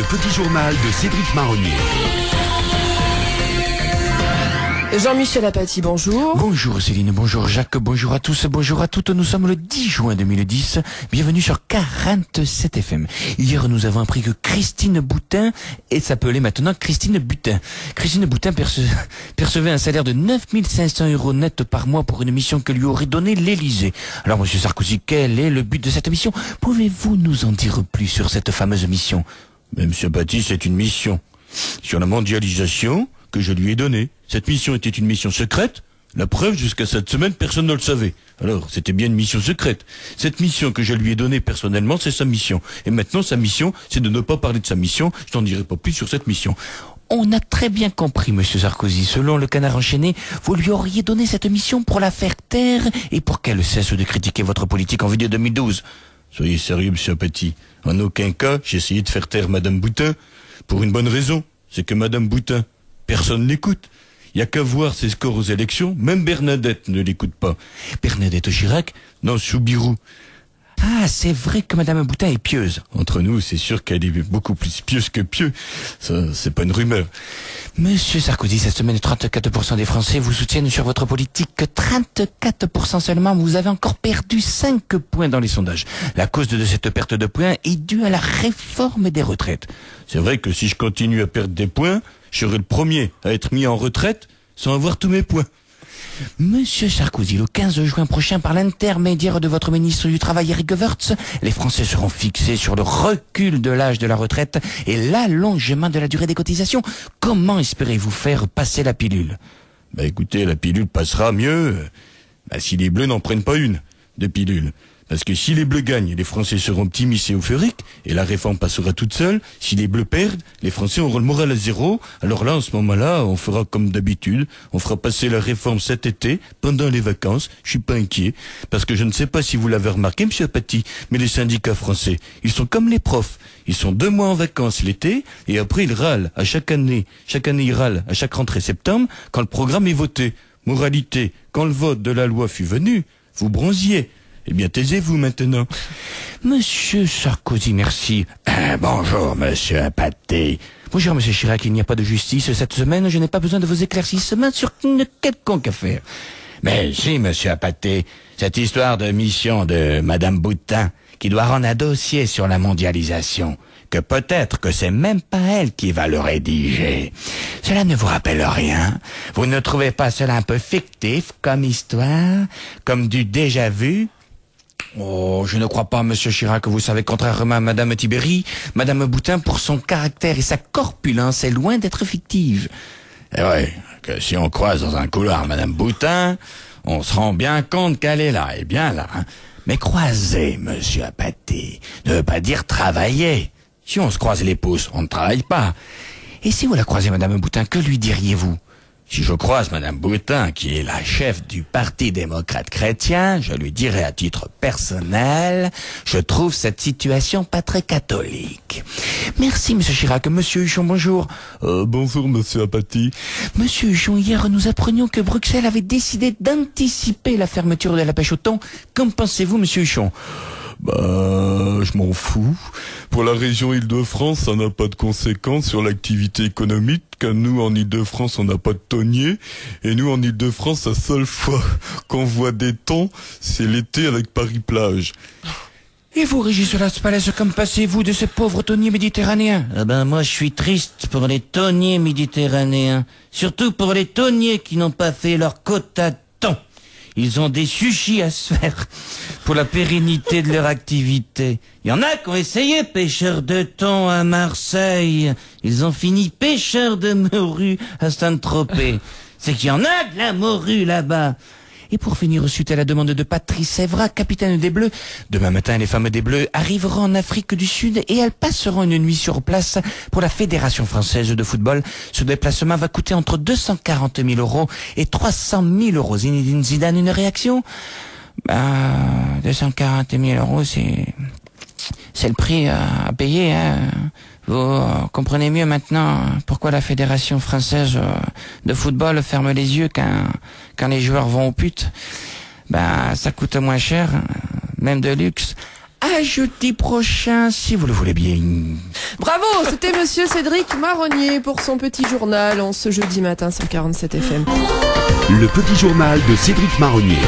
Le petit journal de Cédric Marronnier. Jean-Michel Apathy, bonjour. Bonjour Céline, bonjour Jacques, bonjour à tous, bonjour à toutes. Nous sommes le 10 juin 2010. Bienvenue sur 47 FM. Hier, nous avons appris que Christine Boutin s'appelait maintenant Christine Butin. Christine Boutin percevait un salaire de 9500 € net par mois pour une mission que lui aurait donnée l'Élysée. Alors, monsieur Sarkozy, quel est le but de cette mission? Pouvez-vous nous en dire plus sur cette fameuse mission? Mais monsieur Apathy, c'est une mission sur la mondialisation que je lui ai donnée. Cette mission était une mission secrète. La preuve, jusqu'à cette semaine, personne ne le savait. Alors, c'était bien une mission secrète. Cette mission que je lui ai donnée personnellement, c'est sa mission. Et maintenant, sa mission, c'est de ne pas parler de sa mission. Je n'en dirai pas plus sur cette mission. On a très bien compris, monsieur Sarkozy. Selon le Canard enchaîné, vous lui auriez donné cette mission pour la faire taire et pour qu'elle cesse de critiquer votre politique en vue de 2012. Soyez sérieux, monsieur Apathy. En aucun cas, j'ai essayé de faire taire Madame Boutin. Pour une bonne raison. C'est que Madame Boutin, personne l'écoute. Il n'y a qu'à voir ses scores aux élections. Même Bernadette ne l'écoute pas. Bernadette Chirac? Non, Soubirou. Ah, c'est vrai que Madame Boutin est pieuse. Entre nous, c'est sûr qu'elle est beaucoup plus pieuse que pieux. Ça, c'est pas une rumeur. Monsieur Sarkozy, cette semaine, 34% des Français vous soutiennent sur votre politique. 34% seulement. Vous avez encore perdu 5 points dans les sondages. La cause de cette perte de points est due à la réforme des retraites. C'est vrai que si je continue à perdre des points, je serai le premier à être mis en retraite sans avoir tous mes points. Monsieur Sarkozy, le 15 juin prochain, par l'intermédiaire de votre ministre du Travail, Eric Woerth, les Français seront fixés sur le recul de l'âge de la retraite et l'allongement de la durée des cotisations. Comment espérez-vous faire passer la pilule? Écoutez, la pilule passera mieux si les Bleus n'en prennent pas une de pilule. Parce que si les Bleus gagnent, les Français seront optimistes et euphoriques, et la réforme passera toute seule. Si les Bleus perdent, les Français auront le moral à zéro. Alors là, en ce moment-là, on fera comme d'habitude. On fera passer la réforme cet été, pendant les vacances. Je suis pas inquiet. Parce que je ne sais pas si vous l'avez remarqué, monsieur Apathy, mais les syndicats français, ils sont comme les profs. Ils sont 2 mois en vacances l'été, et après ils râlent à chaque année. Chaque année, ils râlent à chaque rentrée septembre, quand le programme est voté. Moralité, quand le vote de la loi fut venu, vous bronziez. Eh bien, taisez-vous maintenant. Monsieur Sarkozy, merci. Bonjour, monsieur Apathy. Bonjour, monsieur Chirac, il n'y a pas de justice cette semaine, je n'ai pas besoin de vos éclaircissements sur une quelconque affaire. Mais si, monsieur Apathy, cette histoire de mission de Madame Boutin, qui doit rendre un dossier sur la mondialisation, que peut-être que c'est même pas elle qui va le rédiger. Cela ne vous rappelle rien? Vous ne trouvez pas cela un peu fictif comme histoire? Comme du déjà vu? Oh, je ne crois pas, monsieur Chirac. Vous savez, contrairement à Madame Tibéri, Madame Boutin, pour son caractère et sa corpulence, est loin d'être fictive. C'est vrai que si on croise dans un couloir Madame Boutin, on se rend bien compte qu'elle est là, et bien là. Mais croiser, monsieur Apathy, ne veut pas dire travailler. Si on se croise les pouces, on ne travaille pas. Et si vous la croisez, Madame Boutin, que lui diriez-vous? Si je croise Madame Boutin, qui est la chef du Parti démocrate chrétien, je lui dirai à titre personnel, je trouve cette situation pas très catholique. Merci, monsieur Chirac. Monsieur Huchon, bonjour. Bonjour, monsieur Apathy. Monsieur Huchon, hier, nous apprenions que Bruxelles avait décidé d'anticiper la fermeture de la pêche au thon. Qu'en pensez-vous, monsieur Huchon? Je m'en fous. Pour la région Île-de-France, ça n'a pas de conséquences sur l'activité économique, car nous, en Île-de-France, on n'a pas de thonier. Et nous, en Île-de-France, la seule fois qu'on voit des thons, c'est l'été avec Paris-Plage. Et vous, Régis Laspalès, comme passez-vous de ces pauvres thoniers méditerranéens? Moi, je suis triste pour les thoniers méditerranéens. Surtout pour les thoniers qui n'ont pas fait leur quota de thon. Ils ont des sushis à se faire pour la pérennité de leur activité. Il y en a qui ont essayé pêcheurs de thon à Marseille. Ils ont fini pêcheurs de morue à Saint-Tropez. C'est qu'il y en a de la morue là-bas. Et pour finir, suite à la demande de Patrice Evra, capitaine des Bleus, demain matin, les femmes des Bleus arriveront en Afrique du Sud et elles passeront une nuit sur place pour la Fédération française de football. Ce déplacement va coûter entre 240 000 € et 300 000 €. Zinedine Zidane, une réaction? 240 000 €, c'est le prix à payer, hein. Vous comprenez mieux maintenant pourquoi la Fédération française de football ferme les yeux quand les joueurs vont aux putes. Ça coûte moins cher, même de luxe. À jeudi prochain, si vous le voulez bien. Bravo, c'était monsieur Cédric Marronnier pour son petit journal en ce jeudi matin sur 47 FM. Le petit journal de Cédric Marronnier.